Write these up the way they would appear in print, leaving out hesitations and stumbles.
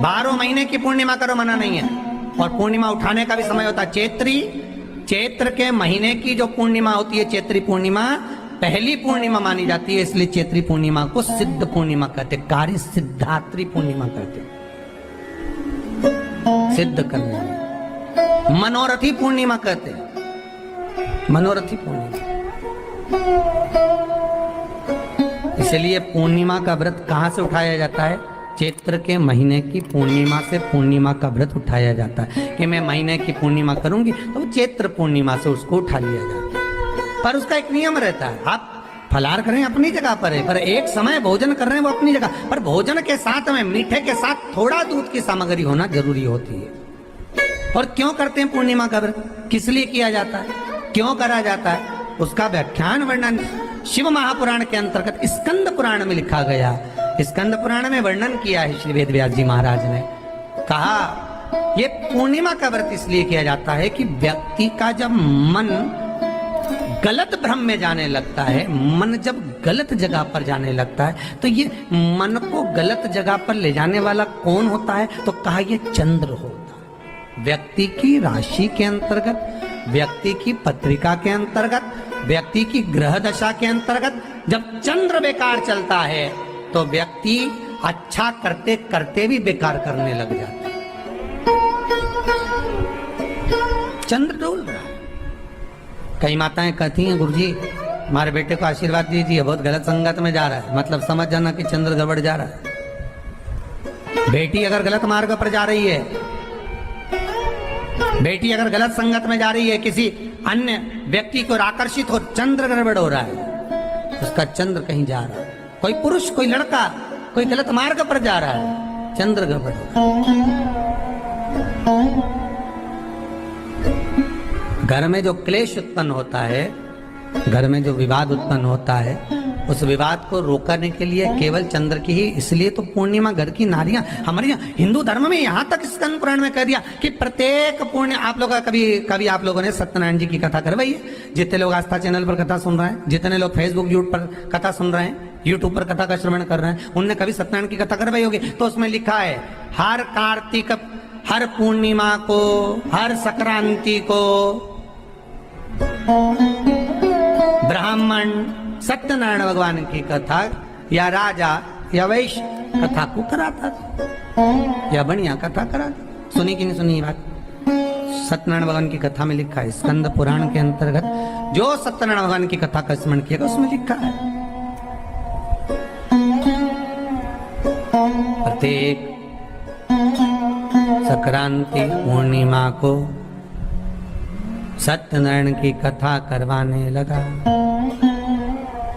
12 महीने की पूर्णिमा करो, मना नहीं है। और पूर्णिमा उठाने का भी समय होता है। चैत्र के महीने की जो पूर्णिमा होती है, चैत्री पूर्णिमा पहली पूर्णिमा मानी जाती है, इसलिए चैत्री पूर्णिमा को सिद्ध पूर्णिमा कहते, कार्य सिद्धात्री पूर्णिमा कहते, सिद्ध करने। मनोरथी पूर्णिमा कहते, मनोरथी पूर्णिमा। इसलिए पूर्णिमा का व्रत कहां से उठाया जाता है? चैत्र के महीने की पूर्णिमा से पूर्णिमा का व्रत उठाया जाता है कि मैं महीने की पूर्णिमा करूंगी तो चैत्र पूर्णिमा से उसको उठा लिया जाता है। पर उसका एक नियम रहता है, आप फलाहार करें अपनी जगह पर है, पर एक समय भोजन कर रहे हैं वो अपनी जगह पर, भोजन के साथ में मीठे के साथ थोड़ा दूध की सामग्री होना जरूरी होती है। और क्यों करते हैं पूर्णिमा का व्रत, किस लिए किया जाता है, क्यों करा जाता है, उसका व्याख्यान वर्णन शिव महापुराण के अंतर्गत स्कंद पुराण में लिखा गया। स्कंद पुराण में वर्णन किया है श्री वेदव्यास जी महाराज ने, कहा ये पूर्णिमा का व्रत इसलिए किया जाता है कि व्यक्ति का जब मन गलत भ्रम में जाने लगता है, मन जब गलत जगह पर जाने लगता है, तो ये मन को गलत जगह पर ले जाने वाला कौन होता है? तो कहा ये चंद्र होता है। व्यक्ति की राशि के अंतर्गत, व्यक्ति की पत्रिका के अंतर्गत, व्यक्ति की ग्रह दशा के अंतर्गत जब चंद्र बेकार चलता है तो व्यक्ति अच्छा करते करते भी बेकार करने लग जाता है। चंद्र डोल रहा है। कई माताएं कहती हैं, गुरुजी हमारे बेटे को आशीर्वाद दीजिए, बहुत गलत संगत में जा रहा है, मतलब समझ जाना कि चंद्र गड़बड़ जा रहा है। बेटी अगर गलत मार्ग पर जा रही है, बेटी अगर गलत संगत में जा रही है, किसी अन्य व्यक्ति को आकर्षित हो, चंद्र गड़बड़ हो रहा है, उसका चंद्र कहीं जा रहा है। कोई पुरुष, कोई लड़का, कोई गलत मार्ग पर जा रहा है, चंद्र गड़बड़ हो रहा है। घर में जो क्लेश उत्पन्न होता है, घर में जो विवाद उत्पन्न होता है, उस विवाद को रोकने के लिए केवल चंद्र की ही, इसलिए तो पूर्णिमा घर की नारियां हमारे यहाँ हिंदू धर्म में यहाँ तक स्कंद पुराण में कह दिया कि प्रत्येक पुण्य, आप लोग कभी आप लोगों ने सत्यनारायण जी की कथा करवाई है? जितने लोग आस्था चैनल पर कथा सुन रहे हैं, जितने लोग फेसबुक यूट्यूब पर कथा सुन रहे हैं, यूट्यूब पर कथा का श्रवण कर रहे हैं, उनने कभी सत्यनारायण की कथा करवाई होगी? तो उसमें लिखा है हर कार्तिक, हर पूर्णिमा को, हर संक्रांति को ब्राह्मण सत्यनारायण भगवान की कथा या राजा या वैश्य कथा को कराता था, या बढ़िया कथा कराता। सुनी कि नहीं सुनी ये बात? सत्यनारायण भगवान की कथा में लिखा है, स्कंद पुराण के अंतर्गत जो सत्यनारायण भगवान की कथा का स्मरण किया उसमें लिखा है प्रत्येक संक्रांति पूर्णिमा को सत्यनारायण की कथा करवाने लगा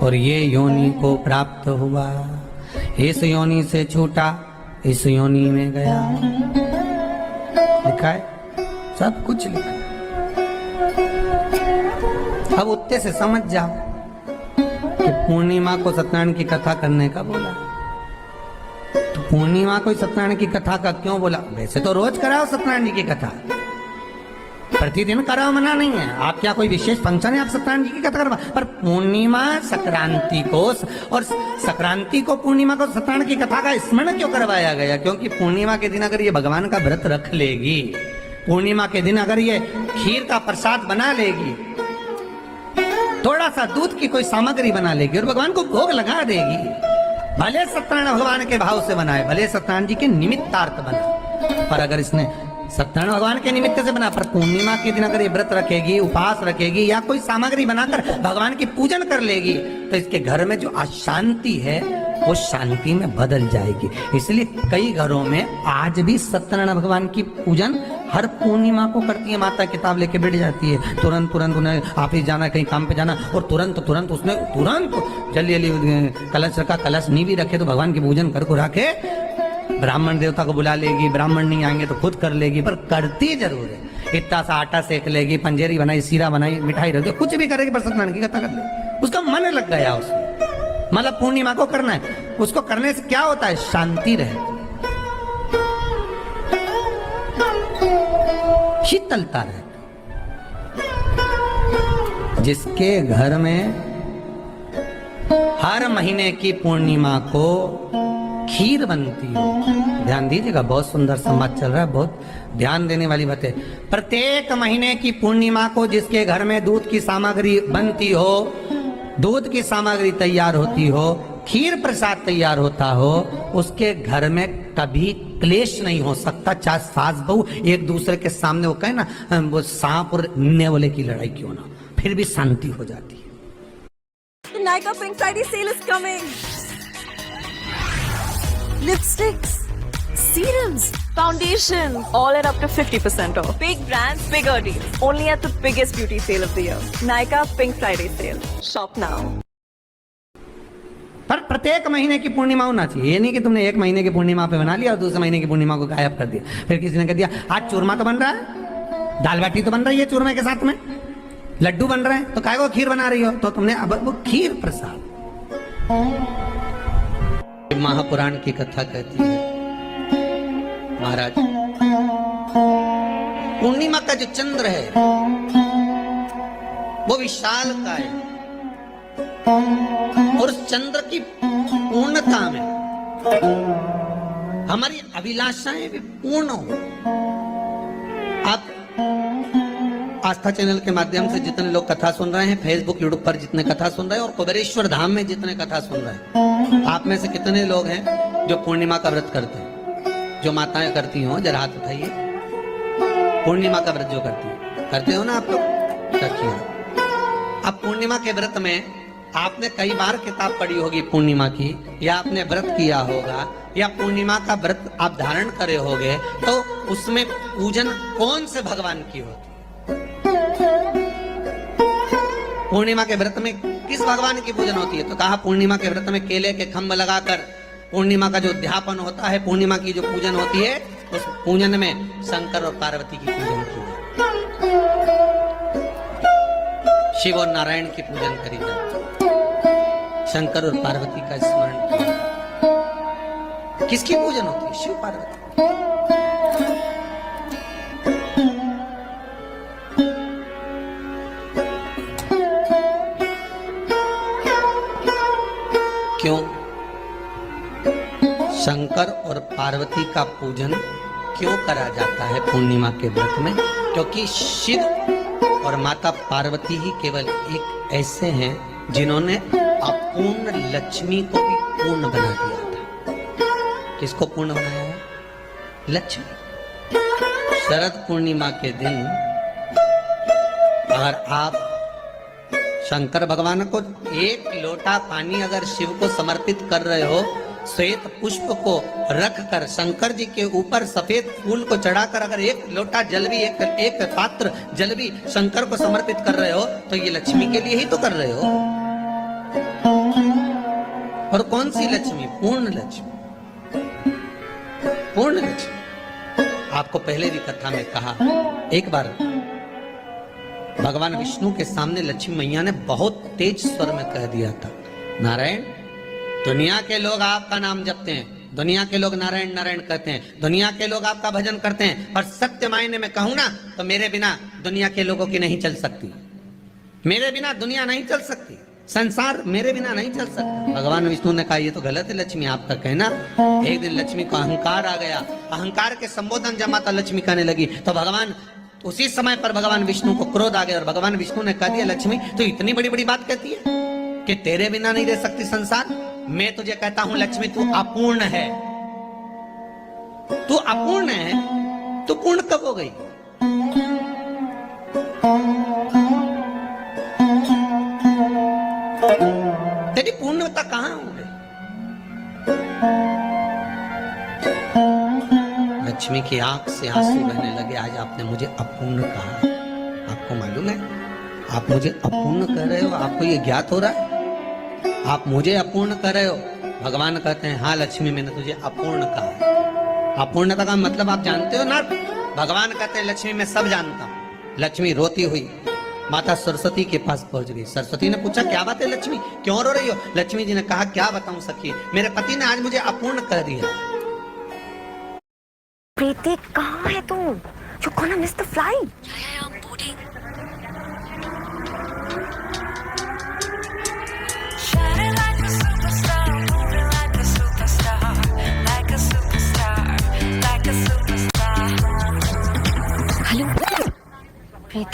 और ये योनि को प्राप्त हुआ, इस योनि से छूटा, इस योनि में गया। लिखा है, सब कुछ लिखा है। अब उत्ते से समझ जाओ कि पूर्णिमा को सत्यनारायण की कथा करने का बोला, तो पूर्णिमा को सत्यनारायण की कथा का क्यों बोला? वैसे तो रोज कराओ सत्यनारायण जी की कथा, प्रतिदिन कराओ, मना नहीं है। आप क्या कोई विशेष फंक्शन है आप सत्यनारायण जी की कथा करवा, पर पूर्णिमा संक्रांति को और संक्रांति को पूर्णिमा को सत्यनारायण की कथा का स्मरण क्यों करवाया गया? क्योंकि पूर्णिमा के दिन अगर ये भगवान का व्रत रख लेगी, पूर्णिमा के दिन अगर ये खीर का प्रसाद बना लेगी, थोड़ा सा दूध की कोई सामग्री बना लेगी और भगवान को भोग लगा देगी, भले सत्यनारायण भगवान के भाव से बनाए, भले सत्यनारायण जी के निमित्तार्थ बना, पर अगर इसने सत्यनारायण भगवान के निमित्त से बना, पर पूर्णिमा के दिन अगर ये व्रत रखेगी, उपवास रखेगी या कोई सामग्री बनाकर भगवान की पूजन कर लेगी, तो इसके घर में जो अशांति है वो शांति में बदल जाएगी। इसलिए कई घरों में आज भी सत्यनारायण भगवान की पूजन हर पूर्णिमा को करती है। माता किताब लेके बैठ जाती है, तुरंत उन्हें ऑफिस जाना, कहीं काम पे जाना, और तुरंत उसने जल्दी कलश रखा, कलश नहीं भी रखे तो भगवान की पूजन कर को रखे, ब्राह्मण देवता को बुला लेगी, ब्राह्मण नहीं आएंगे तो खुद कर लेगी, पर करती जरूर है। इतना सा आटा सेक लेगी, पंजेरी बनाई, सीरा बनाई, मिठाई रख दो, कुछ भी करेगी, पर सत्यनारायण की कथा कर ले, उसका मन लग गया उसमें। मतलब पूर्णिमा को करना है, उसको करने से क्या होता है? शांति रहे, शीतलता रहे। जिसके घर में हर महीने की पूर्णिमा को खीर बनती हो। ध्यान दीजिएगा, बहुत सुंदर संवाद चल रहा है, बहुत ध्यान देने वाली बात है। प्रत्येक महीने की पूर्णिमा को जिसके घर में दूध की सामग्री बनती हो, दूध की सामग्री तैयार होती हो, खीर प्रसाद तैयार होता हो, उसके घर में कभी क्लेश नहीं हो सकता। चाहे सास बहू एक दूसरे के सामने वो कहे ना, वो सांप और नेवले की लड़ाई क्यों ना, फिर भी शांति हो जाती है। The Nykaa Pink Friday sale is coming. Lipsticks, serums, foundation, all at up to 50% off. Big brands, bigger deals. Only at the biggest beauty sale of the year. Nykaa Pink Friday sale. Shop now. पर प्रत्येक महीने की पूर्णिमा होना चाहिए। ये नहीं कि तुमने एक महीने की पूर्णिमा पे बना लिया और दूसरे महीने की पूर्णिमा को गायब कर दिया। फिर किसी ने कह दिया आज चूरमा तो बन रहा है, दाल बाटी तो बन रही है चूरमे के साथ में, लड्डू बन रहे हैं, तो काहे को खीर बना रही हो? तो तुमने अब वो खीर प्रसाद। महापुराण की कथा कहती है, महाराज पूर्णिमा का जो चंद्र है वो विशाल का है और उस चंद्र की पूर्णता में हमारी अभिलाषाएं भी पूर्ण हो। आप आस्था चैनल के माध्यम से जितने लोग कथा सुन रहे हैं, फेसबुक यूट्यूब पर जितने कथा सुन रहे हैं और कुबेरेश्वर धाम में जितने कथा सुन रहे हैं, आप में से कितने लोग हैं जो पूर्णिमा का व्रत करते हैं? जो माताएं करती हो जरा हाथ उठाइए। पूर्णिमा का व्रत जो करते हो ना आप लोग, रखिए। अब पूर्णिमा के व्रत में आपने कई बार किताब पढ़ी होगी पूर्णिमा की, या आपने व्रत किया होगा, या पूर्णिमा का व्रत आप धारण करे होगे, तो उसमें पूजन कौन से भगवान की होती? पूर्णिमा के व्रत में किस भगवान की पूजन होती है? तो कहा पूर्णिमा के व्रत में केले के खंभ लगाकर पूर्णिमा का जो अध्यापन होता है, पूर्णिमा की जो पूजन होती है, उस पूजन में शंकर और पार्वती की पूजन की जाती है। शिव और नारायण की पूजन करी जाती है, शंकर और पार्वती का स्मरण किया जाता है। किसकी पूजन होती है? शिव पार्वती। क्यों? शंकर और पार्वती का पूजन क्यों करा जाता है पूर्णिमा के व्रत में? क्योंकि शिव और माता पार्वती ही केवल एक ऐसे हैं जिन्होंने अपूर्ण लक्ष्मी को भी पूर्ण बना दिया था। किसको पूर्ण बनाया है? लक्ष्मी। शरद पूर्णिमा के दिन अगर आप शंकर भगवान को एक लोटा पानी अगर शिव को समर्पित कर रहे हो, श्वेत पुष्प को रखकर शंकर जी के ऊपर सफेद फूल को चढ़ाकर अगर एक लोटा जल भी, एक पात्र जल भी शंकर को समर्पित कर रहे हो, तो ये लक्ष्मी के लिए ही तो कर रहे हो। और कौन सी लक्ष्मी? पूर्ण लक्ष्मी। पूर्ण लक्ष्मी। आपको पहले भी कथा में कहा, एक बार भगवान विष्णु के सामने लक्ष्मी मैया ने बहुत तेज स्वर में कह दिया था, नारायण, दुनिया के लोग आपका नाम जपते हैं, दुनिया के लोग नारायण नारायण कहते हैं, दुनिया के लोग आपका भजन करते हैं, पर सत्य मायने में कहूं ना तो मेरे बिना दुनिया के लोगों की नहीं चल सकती। मेरे बिना दुनिया नहीं चल सकती, संसार मेरे बिना नहीं चल सकता। भगवान विष्णु ने कहा ये तो गलत है लक्ष्मी आपका कहना। एक दिन लक्ष्मी को अहंकार आ गया, अहंकार के संबोधन जब माता लक्ष्मी कहने लगी तो भगवान उसी समय पर भगवान विष्णु को क्रोध आ गया और भगवान विष्णु ने कह दिया, लक्ष्मी तो इतनी बड़ी बड़ी बात कहती है कि तेरे बिना नहीं रह सकती संसार। मैं तुझे कहता हूं लक्ष्मी तू अपूर्ण है, तू अपूर्ण है, तू पूर्ण कब हो गई? तेरी पूर्णता कहां हो गई? लक्ष्मी की आंख से आंसू बहने लगे। आज आपने मुझे अपूर्ण कहा, आपको मालूम है आप मुझे अपूर्ण कह रहे हो? आपको ये ज्ञात हो रहा है आप मुझे अपूर्ण कह रहे हो? भगवान कहते हैं हाँ लक्ष्मी मैंने तुझे अपूर्ण कहा। अपूर्णता का मतलब आप जानते हो ना? भगवान कहते हैं लक्ष्मी मैं सब जानता हूं। लक्ष्मी रोती हुई माता सरस्वती के पास पहुंच गई। सरस्वती ने पूछा क्या बात है लक्ष्मी, क्यों रो रही हो? लक्ष्मी जी ने कहा क्या बताऊं सखी, मेरे पति ने आज मुझे अपूर्ण कह दिया। प्रीति कहाँ है तू? You're gonna miss the flight. Yeah, I'm boarding. Shining like a superstar, moving like a superstar.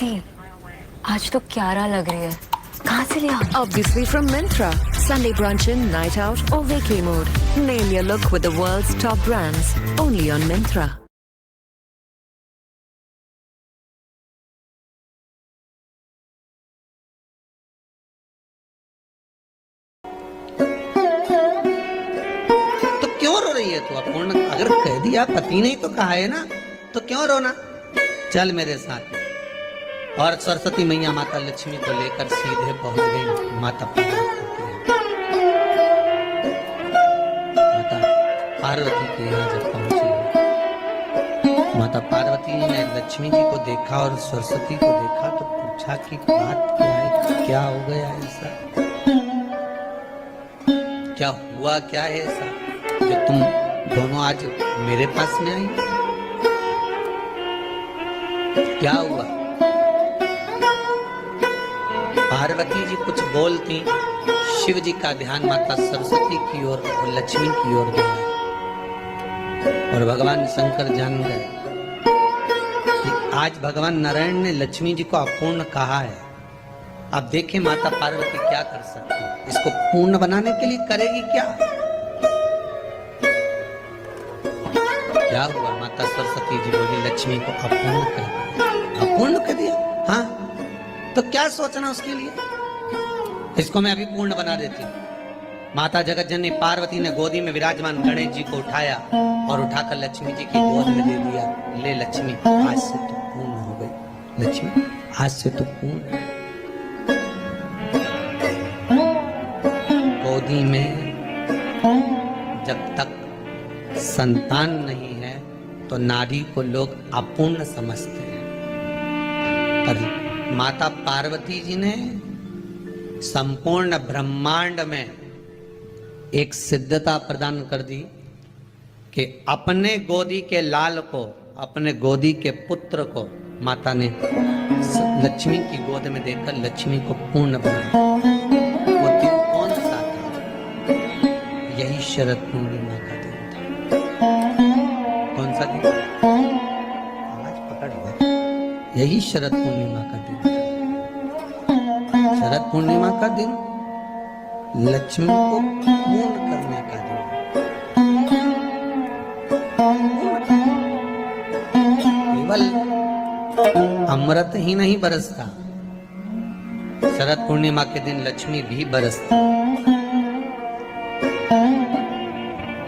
आरती, आज तो क्यारा लग रही है, कहाँ से लिया? Obviously from Myntra. Sunday brunch in, night out or vacay mode. Nail your look with the world's top brands. Only on Myntra. तो क्यों रो रही है तू? अपूर्ण अगर कह दिया, पति ने ही तो कहा है ना, तो क्यों रोना? चल मेरे साथ। और सरस्वती मैया माता लक्ष्मी को लेकर सीधे पहुंच गई माता पार्वती के यहाँ। जब पहुंची माता पार्वती ने लक्ष्मी जी को देखा और सरस्वती को देखा तो पूछा कि बात क्या है, क्या हो गया ऐसा, क्या हुआ, क्या है ऐसा जो तुम दोनों आज मेरे पास में आई? क्या हुआ? पार्वती जी कुछ बोलती, शिव जी का ध्यान माता सरस्वती की ओर और लक्ष्मी की ओर गया और भगवान शंकर जान गए कि आज भगवान नारायण ने लक्ष्मी जी को अपूर्ण कहा है। अब देखें माता पार्वती क्या कर सकती है, इसको पूर्ण बनाने के लिए करेगी क्या? क्या हुआ? माता सरस्वती जी बोली लक्ष्मी को अपूर्ण कर दिया। अपूर्ण कर दिया? हाँ, तो क्या सोचना उसके लिए, इसको मैं अभी पूर्ण बना देती हूँ। माता जगत जननी पार्वती ने गोदी में विराजमान गणेश जी को उठाया और उठाकर लक्ष्मी जी की गोद में दे दिया। ले लक्ष्मी, आज से तू पूर्ण हो गई। लक्ष्मी, आज से तू पूर्ण। गोदी में जब तक संतान नहीं है तो नारी को लोग अपूर्ण समझते हैं, पर माता पार्वती जी ने संपूर्ण ब्रह्मांड में एक सिद्धता प्रदान कर दी कि अपने गोदी के लाल को, अपने गोदी के पुत्र को माता ने लक्ष्मी की गोद में देकर लक्ष्मी को पूर्ण बनाया। वो दिन कौन सा था? यही शरद पूर्णिमा का दिन था। कौन सा दिन? आवाज पकड़ लो। यही शरद पूर्णिमा का दिन था। शरद पूर्णिमा का दिन लक्ष्मी को पूर्ण करने का दिन। केवल अमृत ही नहीं बरसता, शरद पूर्णिमा के दिन लक्ष्मी भी बरसती।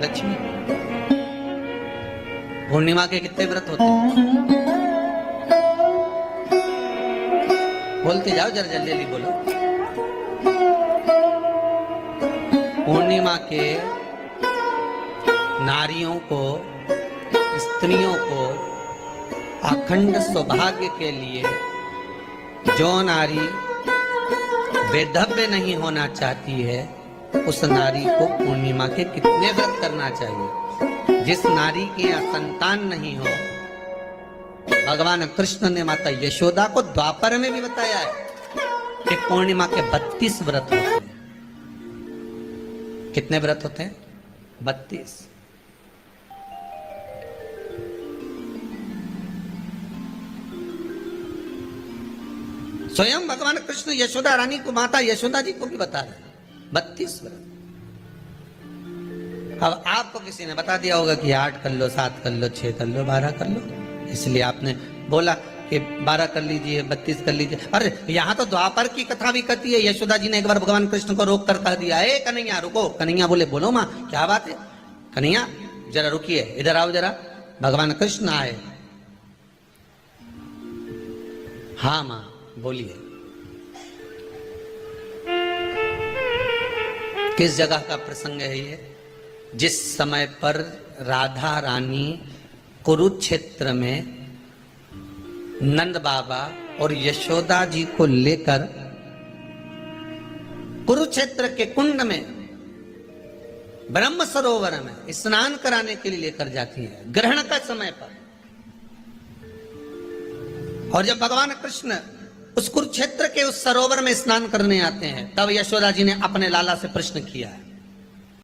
लक्ष्मी पूर्णिमा के कितने व्रत होते हैं? बोलते जाओ, जरा जल्दी जल्दी बोलो। पूर्णिमा के नारियों को, स्त्रियों को अखंड सौभाग्य के लिए, जो नारी वैधव्य नहीं होना चाहती है उस नारी को पूर्णिमा के कितने व्रत करना चाहिए? जिस नारी के यहाँ संतान नहीं हो, भगवान कृष्ण ने माता यशोदा को द्वापर में भी बताया है कि पूर्णिमा के 32 व्रत होते हैं। कितने व्रत होते हैं? 32। स्वयं भगवान कृष्ण यशोदा रानी को, माता यशोदा जी को भी बता रहे हैं 32 व्रत। अब आपको किसी ने बता दिया होगा कि 8 कर लो, 7 कर लो, 6 कर लो, 12 कर लो, इसलिए आपने बोला कि 12 कर लीजिए, 32 कर लीजिए। अरे यहाँ तो द्वापर की कथा भी कहती है। यशोदा जी ने एक बार भगवान कृष्ण को रोक कर कह दिया, ए कन्हैया रुको। कन्हैया बोले, बोलो माँ क्या बात है? कन्हैया जरा रुकिए, इधर आओ जरा। भगवान कृष्ण आए। हाँ माँ बोलिए। किस जगह का प्रसंग है ये? जिस समय पर राधा रानी कुरुक्षेत्र में नंद बाबा और यशोदा जी को लेकर कुरुक्षेत्र के कुंड में, ब्रह्म सरोवर में स्नान कराने के लिए लेकर जाती है, ग्रहण का समय पर। और जब भगवान कृष्ण उस कुरुक्षेत्र के उस सरोवर में स्नान करने आते हैं, तब यशोदा जी ने अपने लाला से प्रश्न किया है